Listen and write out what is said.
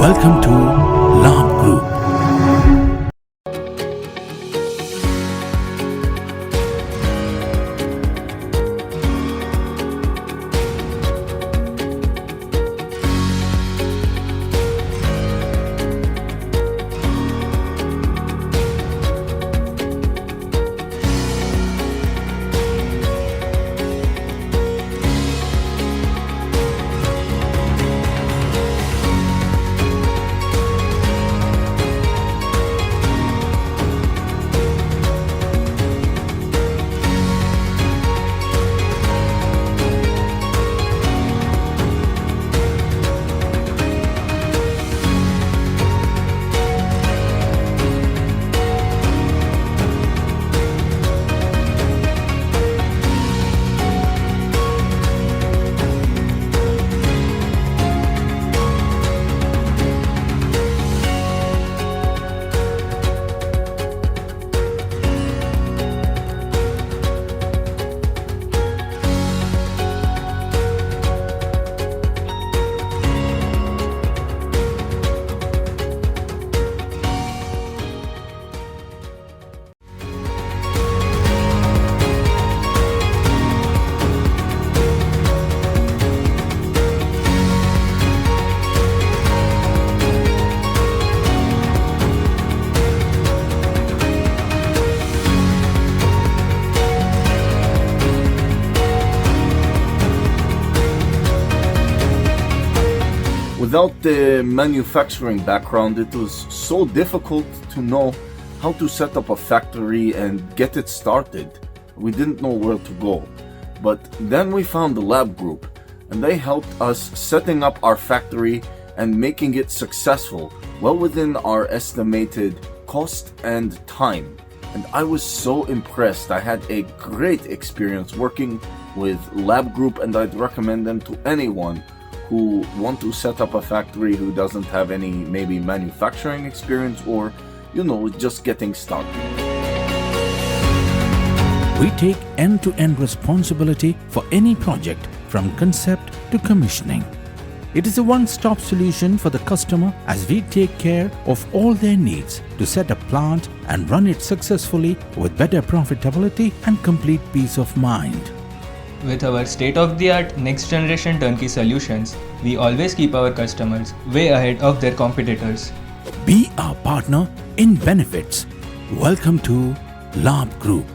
Welcome to Labh Group. Without the manufacturing background, it was so difficult to know how to set up a factory and get it started. We didn't know where to go. But then we found the Labh Group, and they helped us setting up our factory and making it successful, well within our estimated cost and time. And I was so impressed. I had a great experience working with Labh Group, and I'd recommend them to anyone who want to set up a factory who doesn't have any maybe manufacturing experience or, just getting started. We take end-to-end responsibility for any project from concept to commissioning. It is a one-stop solution for the customer as we take care of all their needs to set a plant and run it successfully with better profitability and complete peace of mind. With our state-of-the-art next-generation turnkey solutions, we always keep our customers way ahead of their competitors. Be our partner in benefits. Welcome to Labh Group.